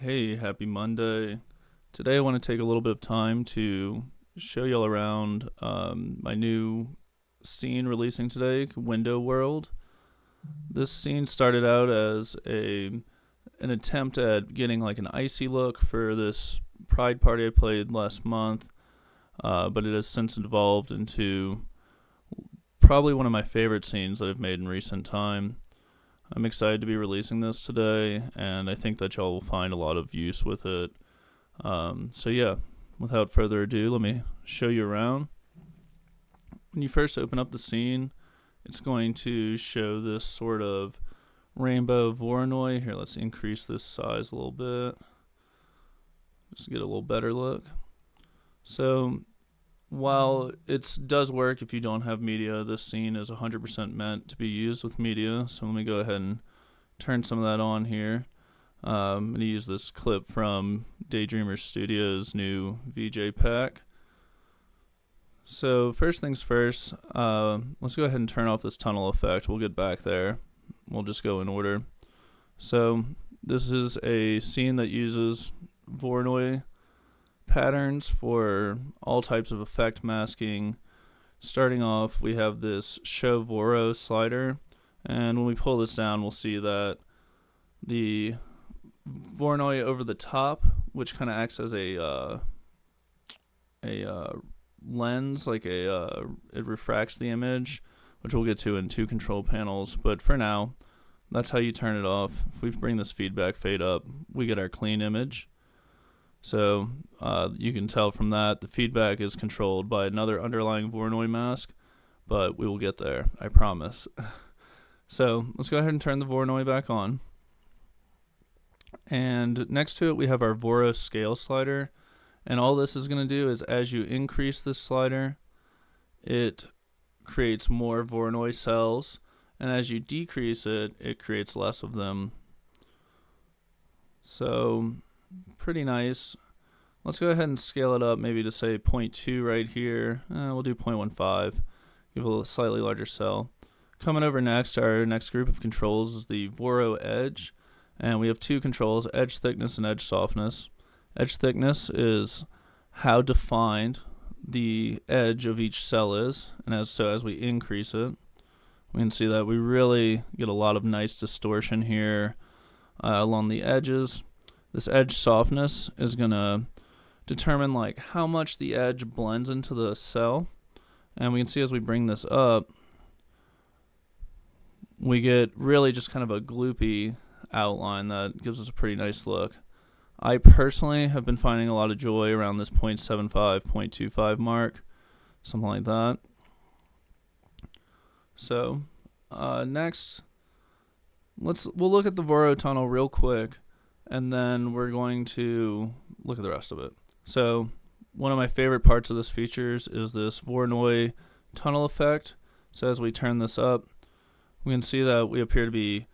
Hey, happy Monday. Today I want to take a little bit of time to show y'all around my new scene releasing today, Window World. This scene started out as an attempt at getting like an icy look for this Pride party I played last month, but it has since evolved into probably one of my favorite scenes that I've made in recent time. I'm excited to be releasing this today, and I think that y'all will find a lot of use with it. So without further ado, let me show you around. When you first open up the scene, it's going to show this sort of rainbow Voronoi. Here, let's increase this size a little bit, just to get a little better look. So while it does work if you don't have media, this scene is 100% meant to be used with media. So let me go ahead and turn some of that on here. I'm going to use this clip from Daydreamer Studios' new VJ pack. So first things first, let's go ahead and turn off this tunnel effect. We'll get back there. We'll just go in order. So this is a scene that uses Voronoi patterns for all types of effect masking. Starting off, we have this Show Voro slider, and when we pull this down, we'll see that the Voronoi over the top, which kind of acts as a lens, like it refracts the image, which we'll get to in two control panels. But for now, that's how you turn it off. If we bring this feedback fade up, we get our clean image. So you can tell from that the feedback is controlled by another underlying Voronoi mask, but we will get there, I promise. So let's go ahead and turn the Voronoi back on. And next to it, we have our Voro scale slider. And all this is going to do is as you increase this slider, it creates more Voronoi cells. And as you decrease it, it creates less of them. So pretty nice. Let's go ahead and scale it up maybe to say 0.2 right here. We'll do 0.15. Give it a slightly larger cell. Coming over next, our next group of controls is the Voro edge. And we have two controls, edge thickness and edge softness. Edge thickness is how defined the edge of each cell is. And as we increase it, we can see that we really get a lot of nice distortion here along the edges. This edge softness is going to determine like how much the edge blends into the cell. And we can see as we bring this up, we get really just kind of a gloopy outline that gives us a pretty nice look. I personally have been finding a lot of joy around this 0.75, 0.25 mark, something like that. So next, we'll look at the Voro tunnel real quick, and then we're going to look at the rest of it. So one of my favorite parts of this features is this Voronoi tunnel effect. So as we turn this up, we can see that we appear to be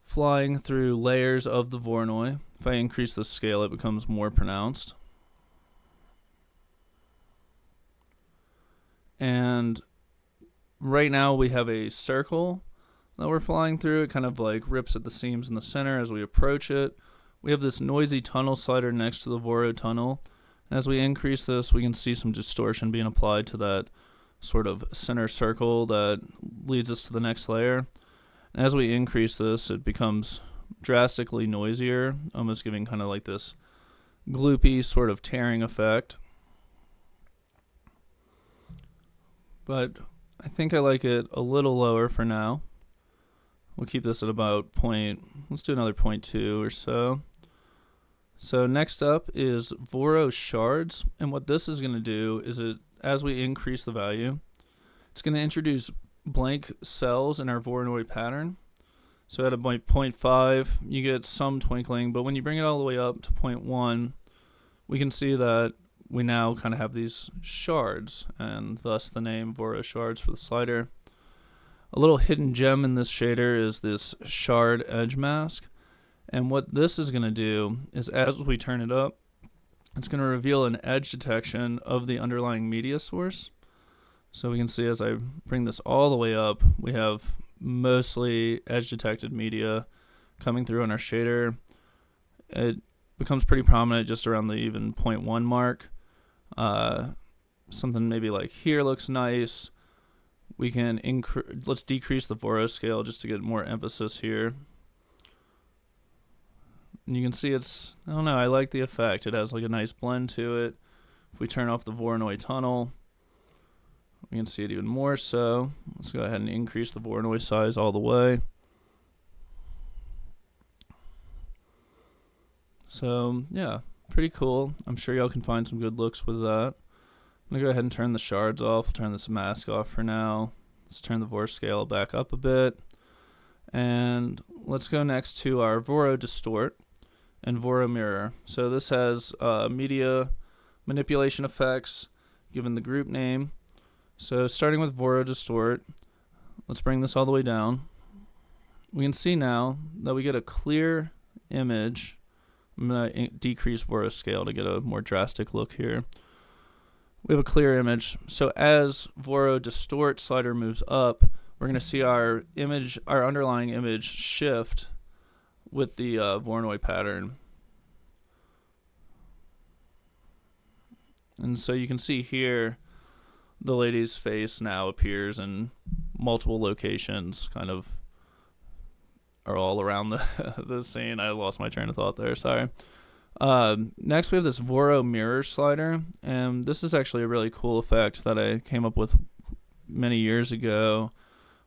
flying through layers of the Voronoi. If I increase the scale, it becomes more pronounced. And right now we have a circle that we're flying through. It kind of like rips at the seams in the center as we approach it. We have this noisy tunnel slider next to the Voro tunnel. And as we increase this, we can see some distortion being applied to that sort of center circle that leads us to the next layer. And as we increase this, it becomes drastically noisier, almost giving kind of like this gloopy sort of tearing effect. But I think I like it a little lower for now. We'll keep this at about let's do another 0.2 or so. So next up is Voro shards. And what this is going to do is as we increase the value, it's going to introduce blank cells in our Voronoi pattern. So at a 0.5, you get some twinkling, but when you bring it all the way up to 0.1, we can see that we now kind of have these shards, and thus the name Voro shards for the slider. A little hidden gem in this shader is this shard edge mask. And what this is going to do is as we turn it up, it's going to reveal an edge detection of the underlying media source. So we can see as I bring this all the way up, we have mostly edge detected media coming through on our shader. it becomes pretty prominent just around the even 0.1 mark. Something maybe like here looks nice. We can let's decrease the Voro scale just to get more emphasis here. And you can see I don't know, I like the effect. It has like a nice blend to it. If we turn off the Voronoi tunnel, we can see it even more so. Let's go ahead and increase the Voronoi size all the way. So yeah, pretty cool. I'm sure y'all can find some good looks with that. I'm going to go ahead and turn the shards off. I'll turn this mask off for now. Let's turn the Voro scale back up a bit. And let's go next to our Voro distort and Voro mirror. So this has media manipulation effects given the group name. So starting with Voro distort, let's bring this all the way down. We can see now that we get a clear image. I'm going to decrease Voro scale to get a more drastic look here. We have a clear image. So as Voro distort slider moves up, we're going to see our underlying image shift with the Voronoi pattern. And so you can see here, the lady's face now appears in multiple locations, kind of are all around the scene. I lost my train of thought there, sorry. Next we have this Voro mirror slider, and this is actually a really cool effect that I came up with many years ago.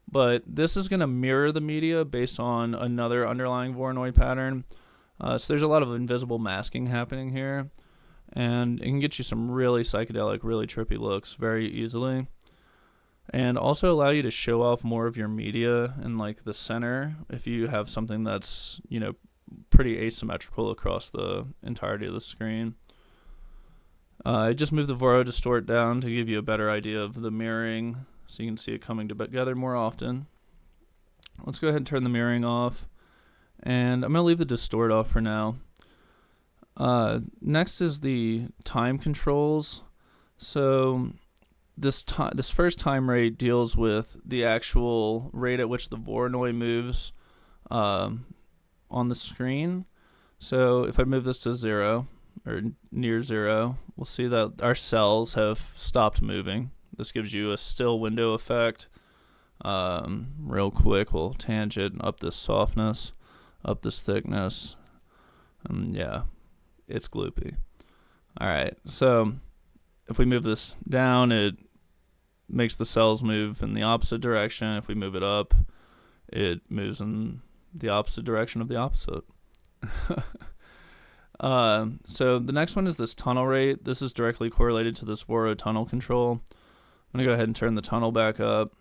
But this is going to mirror the media based on another underlying Voronoi pattern. So there's a lot of invisible masking happening here, and it can get you some really psychedelic, really trippy looks very easily. And also allow you to show off more of your media in like the center if you have something that's, pretty asymmetrical across the entirety of the screen. I just moved the Voro distort down to give you a better idea of the mirroring so you can see it coming together more often. Let's go ahead and turn the mirroring off, and I'm going to leave the distort off for now. Next is the time controls. So this first time rate deals with the actual rate at which the Voronoi moves on the screen. So if I move this to 0 or near 0, we'll see that our cells have stopped moving. This gives you a still window effect. Real quick, we'll tangent up this softness, up this thickness. Yeah, it's gloopy. All right, so if we move this down, it makes the cells move in the opposite direction. If we move it up, it moves in the opposite direction of the opposite. So the next one is this tunnel rate. This is directly correlated to this Voro tunnel control. I'm going to go ahead and turn the tunnel back up,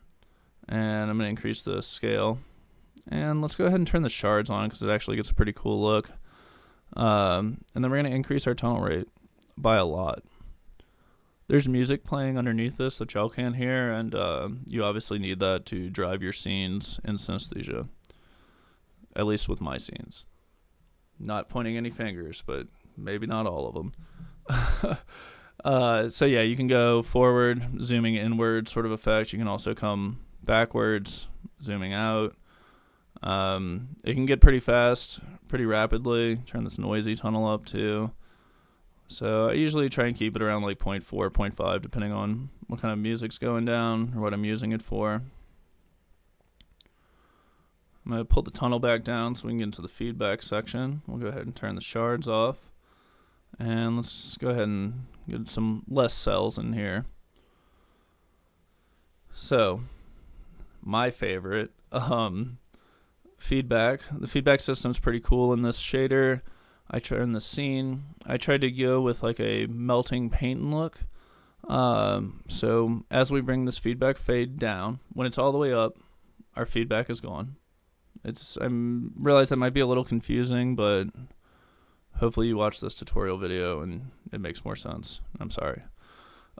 and I'm going to increase the scale. And let's go ahead and turn the shards on because it actually gets a pretty cool look. And then we're going to increase our tunnel rate by a lot. There's music playing underneath this that y'all can't hear, and you obviously need that to drive your scenes in synesthesia, at least with my scenes. Not pointing any fingers, but maybe not all of them. So yeah, you can go forward, zooming inward sort of effect. You can also come backwards, zooming out. It can get pretty fast, pretty rapidly. Turn this noisy tunnel up too. So I usually try and keep it around like 0.4, 0.5, depending on what kind of music's going down or what I'm using it for. I'm going to pull the tunnel back down so we can get into the feedback section. We'll go ahead and turn the shards off. And let's go ahead and get some less cells in here. So, my favorite, feedback. The feedback system's pretty cool in this shader. I turn the scene. I tried to go with like a melting paint look. So as we bring this feedback fade down, when it's all the way up, our feedback is gone. I realize that might be a little confusing, but hopefully you watch this tutorial video and it makes more sense. I'm sorry.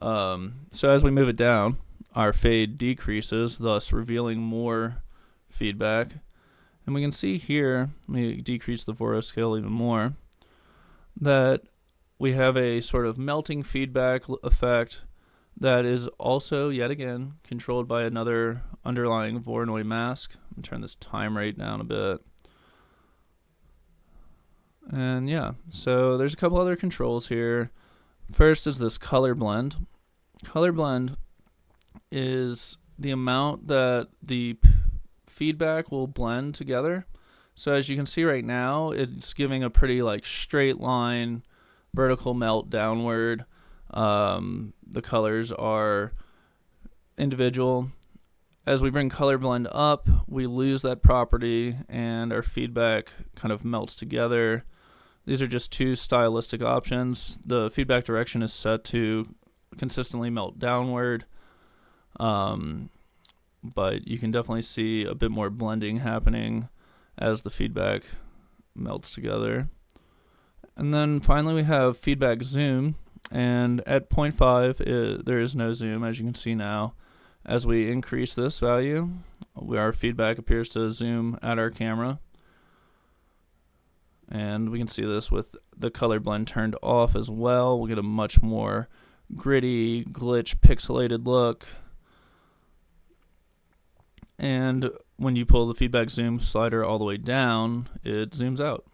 So as we move it down, our fade decreases, thus revealing more feedback. And we can see here, let me decrease the Voro scale even more, that we have a sort of melting feedback effect that is also, yet again, controlled by another underlying Voronoi mask. Let me turn this time rate down a bit. And yeah, so there's a couple other controls here. First is this color blend. Color blend is the amount that the feedback will blend together. So as you can see right now, it's giving a pretty like straight line vertical melt downward. The colors are individual. As we bring color blend up, we lose that property and our feedback kind of melts together. These are just two stylistic options. The feedback direction is set to consistently melt downward, but you can definitely see a bit more blending happening as the feedback melts together. And then finally we have feedback zoom, and at 0.5 there is no zoom, as you can see now. As we increase this value, our feedback appears to zoom at our camera. And we can see this with the color blend turned off as well. We'll get a much more gritty, glitch, pixelated look. And when you pull the feedback zoom slider all the way down, it zooms out.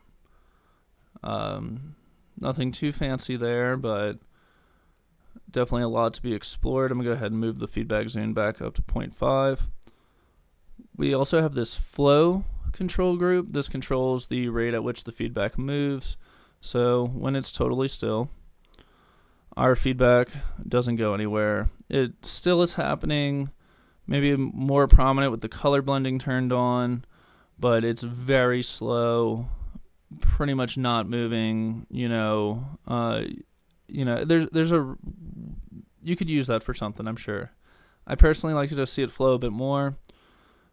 Nothing too fancy there, but definitely a lot to be explored. I'm going to go ahead and move the feedback zoom back up to 0.5. We also have this flow control group. This controls the rate at which the feedback moves. So when it's totally still, our feedback doesn't go anywhere. It still is happening, maybe more prominent with the color blending turned on, but it's very slow, pretty much not moving. There's a, you could use that for something, I'm sure. I personally like to see it flow a bit more.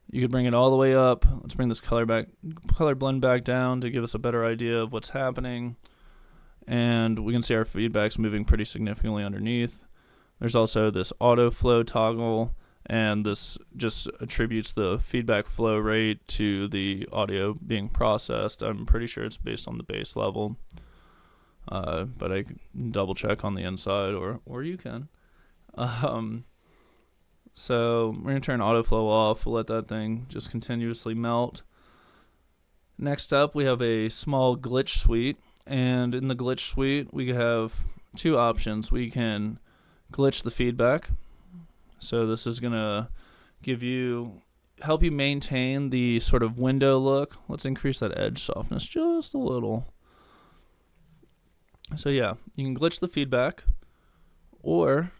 You could bring it all the way up. Let's bring this color blend back down to give us a better idea of what's happening. And we can see our feedback's moving pretty significantly underneath. There's also this auto flow toggle, and this just attributes the feedback flow rate to the audio being processed. I'm pretty sure it's based on the bass level. But I can double check on the inside, or you can. So we're going to turn autoflow off. We'll let that thing just continuously melt. Next up, we have a small glitch suite. And in the glitch suite, we have two options. We can glitch the feedback. So this is going to help you maintain the sort of window look. Let's increase that edge softness just a little. So yeah, you can glitch the feedback, or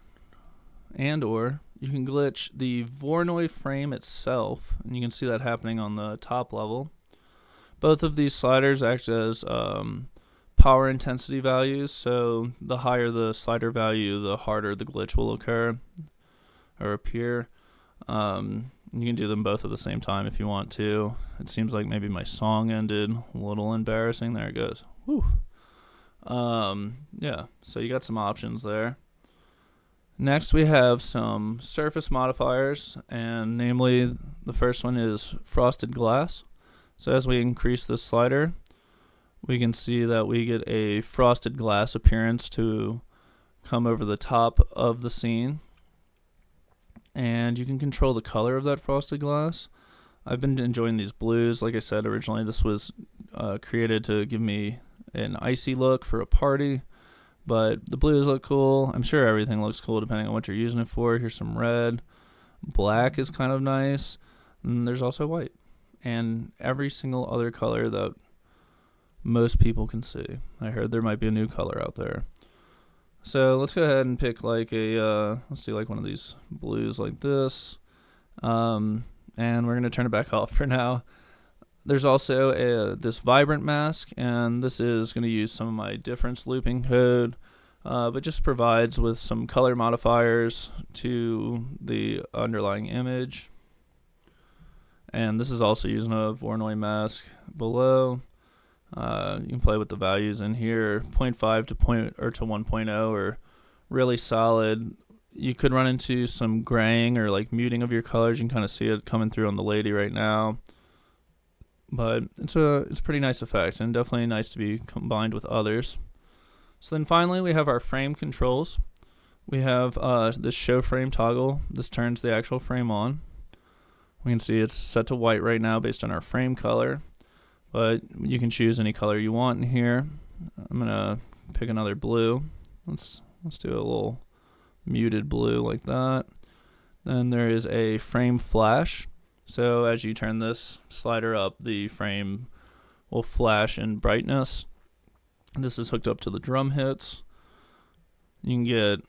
you can glitch the Voronoi frame itself, and you can see that happening on the top level. Both of these sliders act as power intensity values, so the higher the slider value, the harder the glitch will occur or appear. You can do them both at the same time if you want to. It seems like maybe my song ended a little embarrassing. There it goes. Whew. Yeah, so you got some options there. Next, we have some surface modifiers, and namely, the first one is frosted glass. So as we increase this slider, we can see that we get a frosted glass appearance to come over the top of the scene. And you can control the color of that frosted glass. I've been enjoying these blues. Like I said, originally this was created to give me an icy look for a party. But the blues look cool. I'm sure everything looks cool depending on what you're using it for. Here's some red. Black is kind of nice. And there's also white. And every single other color that most people can see. I heard there might be a new color out there. So let's go ahead and pick like let's do like one of these blues like this. And we're going to turn it back off for now. There's also this vibrant mask, and this is going to use some of my difference looping code, but just provides with some color modifiers to the underlying image. And this is also using a Voronoi mask below. You can play with the values in here. 0.5 to 1.0 are really solid. You could run into some graying or like muting of your colors. You can kind of see it coming through on the lady right now. But it's a pretty nice effect, and definitely nice to be combined with others. So then finally we have our frame controls. We have this show frame toggle. This turns the actual frame on. We can see it's set to white right now based on our frame color. but you can choose any color you want in here. I'm gonna pick another blue. Let's do a little muted blue like that. Then there is a frame flash. So as you turn this slider up, the frame will flash in brightness. This is hooked up to the drum hits. You can get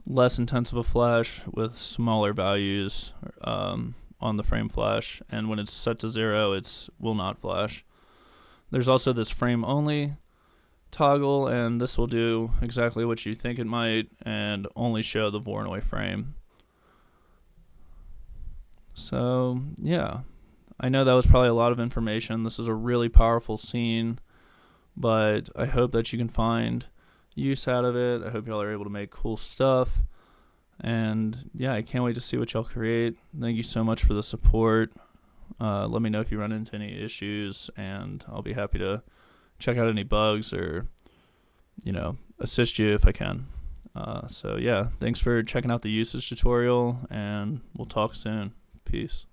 less intense of a flash with smaller values on the frame flash, and when it's set to 0, it will not flash. There's also this frame only toggle, and this will do exactly what you think it might and only show the Voronoi frame. So yeah, I know that was probably a lot of information. This is a really powerful scene, but I hope that you can find use out of it. I hope y'all are able to make cool stuff. And yeah, I can't wait to see what y'all create. Thank you so much for the support. Let me know if you run into any issues, and I'll be happy to check out any bugs or, assist you if I can. So yeah, thanks for checking out the usage tutorial, and we'll talk soon. Peace.